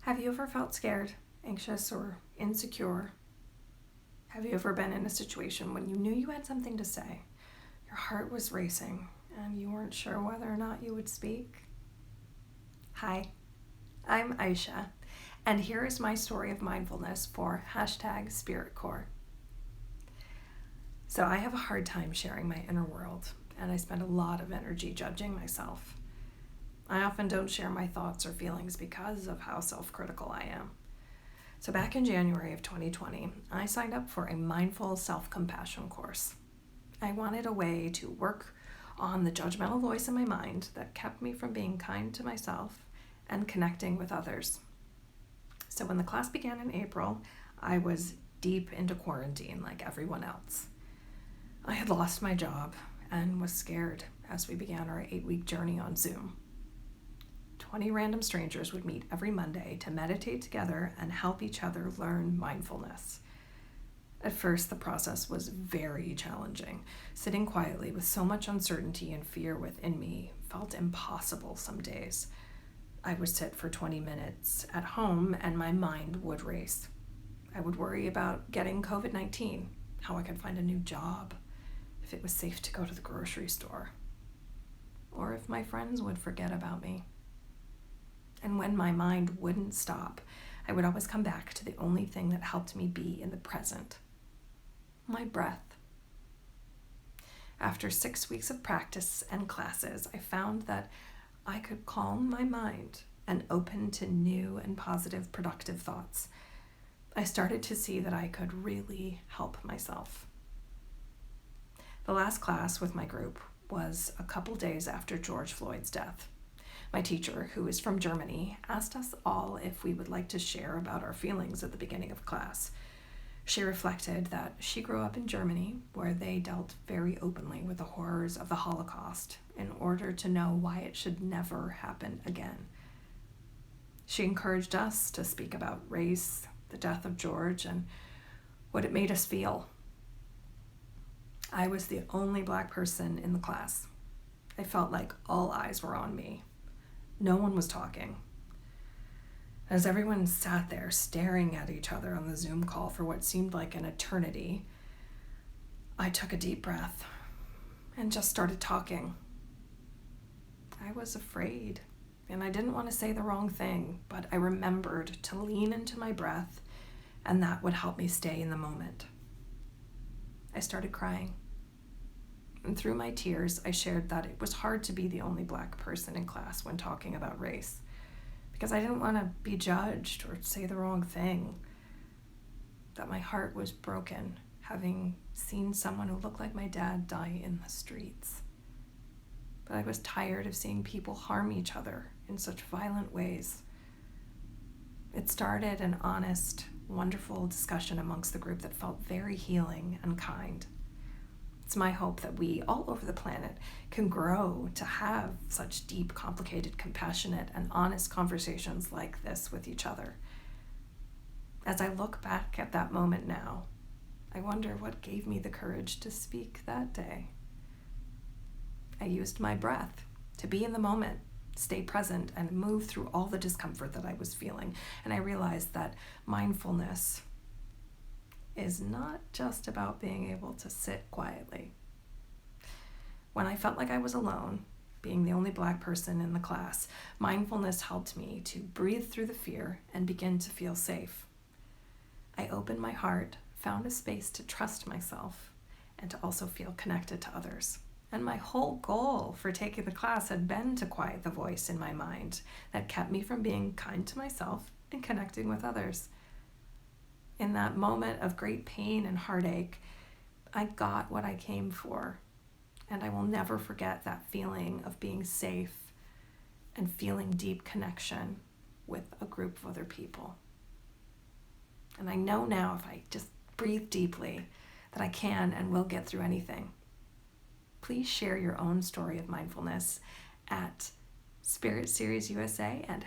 Have you ever felt scared, anxious, or insecure? Have you ever been in a situation when you knew you had something to say, your heart was racing, and you weren't sure whether or not you would speak? Hi, I'm Aisha, and here is my story of mindfulness for #SpiritCore. So I have a hard time sharing my inner world, and I spend a lot of energy judging myself. I often don't share my thoughts or feelings because of how self-critical I am. So back in January of 2020, I signed up for a mindful self-compassion course. I wanted a way to work on the judgmental voice in my mind that kept me from being kind to myself and connecting with others. So when the class began in April, I was deep into quarantine like everyone else. I had lost my job and was scared as we began our 8-week journey on Zoom. 20 random strangers would meet every Monday to meditate together and help each other learn mindfulness. At first, the process was very challenging. Sitting quietly with so much uncertainty and fear within me felt impossible some days. I would sit for 20 minutes at home and my mind would race. I would worry about getting COVID-19, how I could find a new job, if it was safe to go to the grocery store, or if my friends would forget about me. And when my mind wouldn't stop, I would always come back to the only thing that helped me be in the present: my breath. After 6 weeks of practice and classes, I found that I could calm my mind and open to new and positive, productive thoughts. I started to see that I could really help myself. The last class with my group was a couple days after George Floyd's death. My teacher, who is from Germany, asked us all if we would like to share about our feelings at the beginning of class. She reflected that she grew up in Germany, where they dealt very openly with the horrors of the Holocaust in order to know why it should never happen again. She encouraged us to speak about race, the death of George, and what it made us feel. I was the only Black person in the class. I felt like all eyes were on me. No one was talking. As everyone sat there staring at each other on the Zoom call for what seemed like an eternity, I took a deep breath and just started talking. I was afraid, and I didn't want to say the wrong thing, but I remembered to lean into my breath, and that would help me stay in the moment. I started crying. And through my tears, I shared that it was hard to be the only Black person in class when talking about race, because I didn't want to be judged or say the wrong thing, that my heart was broken having seen someone who looked like my dad die in the streets. But I was tired of seeing people harm each other in such violent ways. It started an honest, wonderful discussion amongst the group that felt very healing and kind. It's my hope that we, all over the planet, can grow to have such deep, complicated, compassionate, and honest conversations like this with each other. As I look back at that moment now, I wonder what gave me the courage to speak that day. I used my breath to be in the moment, stay present, and move through all the discomfort that I was feeling. And I realized that mindfulness is not just about being able to sit quietly. When I felt like I was alone, being the only Black person in the class, mindfulness helped me to breathe through the fear and begin to feel safe. I opened my heart, found a space to trust myself, and to also feel connected to others. And my whole goal for taking the class had been to quiet the voice in my mind that kept me from being kind to myself and connecting with others. In that moment of great pain and heartache, I got what I came for, and I will never forget that feeling of being safe and feeling deep connection with a group of other people. And I know now if I just breathe deeply that I can and will get through anything. Please share your own story of mindfulness at Spirit Series USA and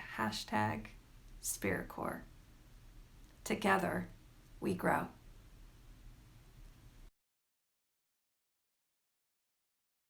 #SpiritCore. Together, we grow.